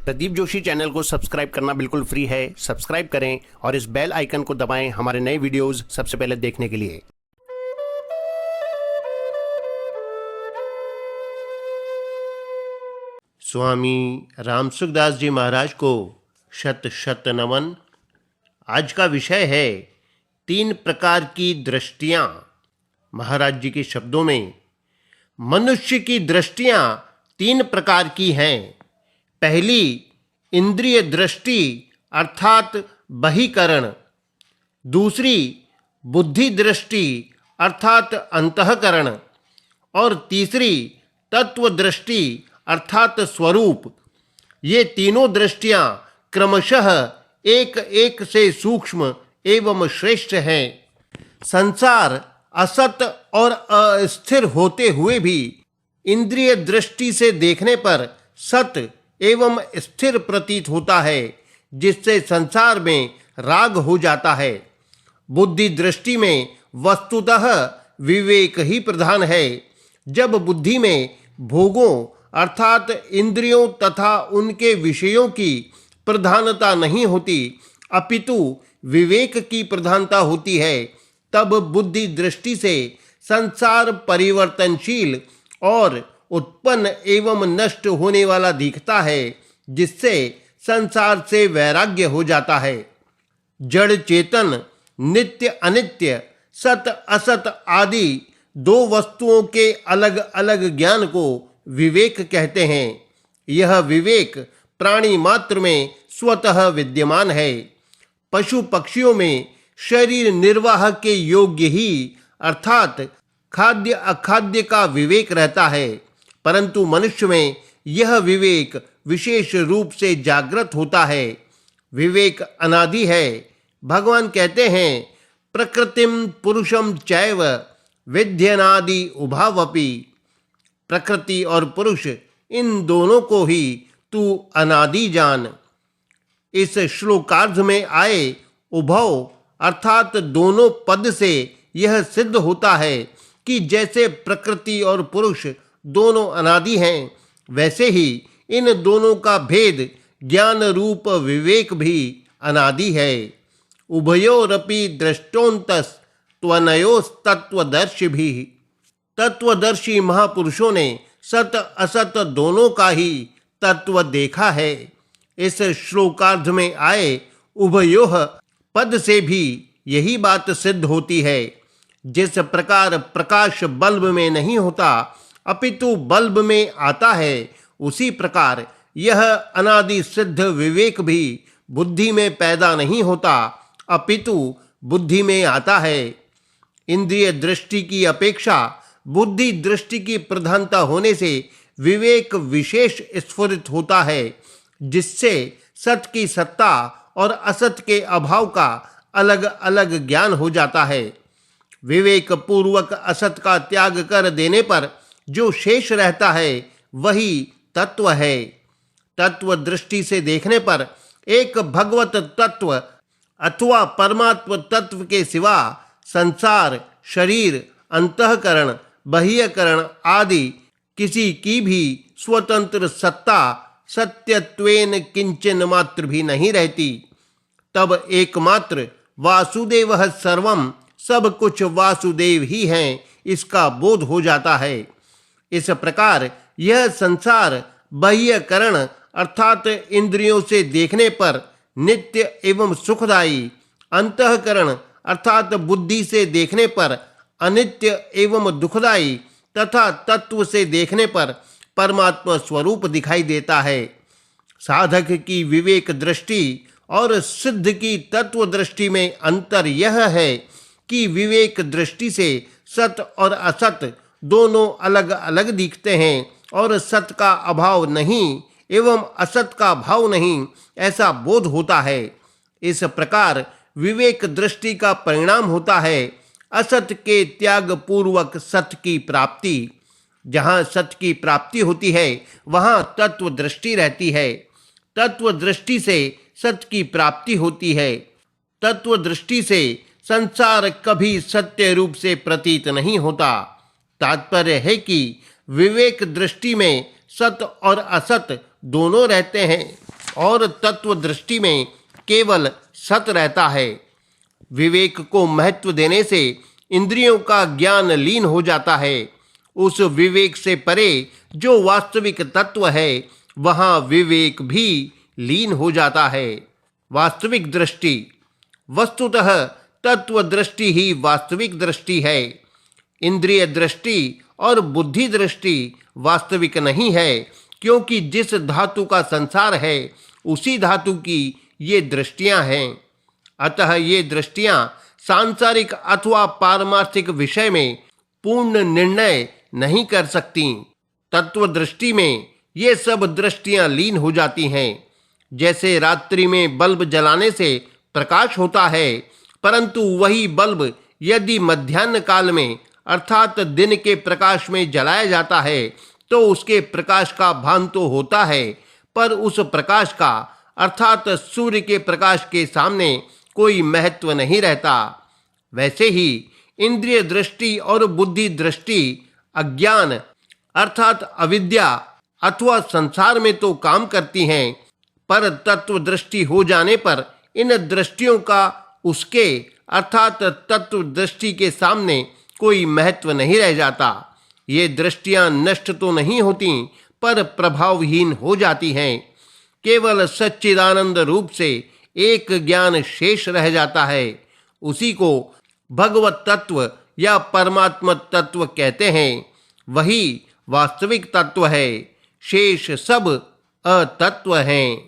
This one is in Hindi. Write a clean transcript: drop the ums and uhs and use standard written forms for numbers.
प्रदीप जोशी चैनल को सब्सक्राइब करना बिल्कुल फ्री है। सब्सक्राइब करें और इस बेल आइकन को दबाएं हमारे नए वीडियोस सबसे पहले देखने के लिए। स्वामी रामसुखदास जी महाराज को शत शत नमन। आज का विषय है 3 प्रकार की दृष्टियां। महाराज जी के शब्दों में, मनुष्य की दृष्टियां 3 प्रकार की हैं। पहली इंद्रिय दृष्टि अर्थात बहिकरण, दूसरी बुद्धि दृष्टि अर्थात अंतःकरण और तीसरी तत्व दृष्टि अर्थात स्वरूप। ये तीनों दृष्टियां क्रमशः एक एक से सूक्ष्म एवं श्रेष्ठ हैं। संसार असत और अस्थिर होते हुए भी इंद्रिय दृष्टि से देखने पर सत एवं स्थिर प्रतीत होता है, जिससे संसार में राग हो जाता है। बुद्धि दृष्टि में वस्तुतः विवेक ही प्रधान है। जब बुद्धि में भोगों अर्थात इंद्रियों तथा उनके विषयों की प्रधानता नहीं होती, अपितु विवेक की प्रधानता होती है, तब बुद्धि दृष्टि से संसार परिवर्तनशील और उत्पन्न एवं नष्ट होने वाला दिखता है, जिससे संसार से वैराग्य हो जाता है। जड़ चेतन, नित्य अनित्य, सत असत आदि 2 वस्तुओं के अलग अलग ज्ञान को विवेक कहते हैं। यह विवेक प्राणी मात्र में स्वतः विद्यमान है। पशु पक्षियों में शरीर निर्वाह के योग्य ही अर्थात खाद्य अखाद्य का विवेक रहता है, परंतु मनुष्य में यह विवेक विशेष रूप से जागृत होता है। विवेक अनादि है। भगवान कहते हैं, प्रकृतिम पुरुषम चैव विध्यनादि उभावपि। प्रकृति और पुरुष, इन दोनों को ही तू अनादि जान। इस श्लोकार्ध में आए उभव अर्थात दोनों पद से यह सिद्ध होता है कि जैसे प्रकृति और पुरुष दोनों अनादि हैं, वैसे ही इन दोनों का भेद ज्ञान रूप विवेक भी अनादि है। उभयोरपि दृष्टोन्तस त्वनयोस्तत्वदर्शी भी। तत्वदर्शी महापुरुषों ने सत असत दोनों का ही तत्व देखा है। इस श्लोकार्ध में आए उभयोः पद से भी यही बात सिद्ध होती है। जिस प्रकार प्रकाश बल्ब में नहीं होता अपितु बल्ब में आता है, उसी प्रकार यह अनादि सिद्ध विवेक भी बुद्धि में पैदा नहीं होता अपितु बुद्धि में आता है। इंद्रिय दृष्टि की अपेक्षा बुद्धि दृष्टि की प्रधानता होने से विवेक विशेष स्फुरित होता है, जिससे सत की सत्ता और असत के अभाव का अलग अलग ज्ञान हो जाता है। विवेक पूर्वक असत का त्याग कर देने पर जो शेष रहता है वही तत्व है। तत्व दृष्टि से देखने पर एक भगवत तत्व अथवा परमात्म तत्व के सिवा संसार, शरीर, अंतःकरण, बाह्यकरण आदि किसी की भी स्वतंत्र सत्ता सत्यत्वेन किंचन मात्र भी नहीं रहती। तब एकमात्र वासुदेवः सर्वम्, सब कुछ वासुदेव ही हैं, इसका बोध हो जाता है। इस प्रकार यह संसार बाह्यकरण अर्थात इंद्रियों से देखने पर नित्य एवं सुखदायी, अंतःकरण अर्थात बुद्धि से देखने पर अनित्य एवं दुखदायी तथा तत्व से देखने पर परमात्मा स्वरूप दिखाई देता है। साधक की विवेक दृष्टि और सिद्ध की तत्व दृष्टि में अंतर यह है कि विवेक दृष्टि से सत और असत दोनों अलग अलग दिखते हैं और सत का अभाव नहीं एवं असत का भाव नहीं, ऐसा बोध होता है। इस प्रकार विवेक दृष्टि का परिणाम होता है असत के त्याग पूर्वक सत की प्राप्ति। जहाँ सत की प्राप्ति होती है वहाँ तत्व दृष्टि रहती है। तत्व दृष्टि से सत की प्राप्ति होती है। तत्व दृष्टि से संसार कभी सत्य रूप से प्रतीत नहीं होता। तात्पर्य है कि विवेक दृष्टि में सत और असत दोनों रहते हैं। और तत्व दृष्टि में केवल सत रहता है। विवेक को महत्व देने से इंद्रियों का ज्ञान लीन हो जाता है। उस विवेक से परे जो वास्तविक तत्व है, वहां विवेक भी लीन हो जाता है। वास्तविक दृष्टि। वस्तुतः तत्व दृष्टि ही वास्तविक दृष्टि है। इंद्रिय दृष्टि और बुद्धि दृष्टि वास्तविक नहीं है, क्योंकि जिस धातु का संसार है उसी धातु की ये दृष्टियां हैं। अतः ये दृष्टियां सांसारिक अथवा पारमार्थिक विषय में पूर्ण निर्णय नहीं कर सकती। तत्व दृष्टि में ये सब दृष्टियां लीन हो जाती हैं। जैसे रात्रि में बल्ब जलाने से प्रकाश होता है, परंतु वही बल्ब यदि मध्याह्न काल में अर्थात दिन के प्रकाश में जलाया जाता है तो उसके प्रकाश का भान तो होता है, पर उस प्रकाश का अर्थात सूर्य के प्रकाश के सामने कोई महत्व नहीं रहता। वैसे ही इंद्रिय दृष्टि और बुद्धि दृष्टि अज्ञान अर्थात अविद्या अथवा संसार में तो काम करती हैं, पर तत्व दृष्टि हो जाने पर इन दृष्टियों का उसके अर्थात तत्व दृष्टि के सामने कोई महत्व नहीं रह जाता। ये दृष्टियां नष्ट तो नहीं होती, पर प्रभावहीन हो जाती हैं। केवल सच्चिदानंद रूप से एक ज्ञान शेष रह जाता है। उसी को भगवत तत्व या परमात्मा तत्व कहते हैं। वही वास्तविक तत्व है। शेष सब अतत्व हैं।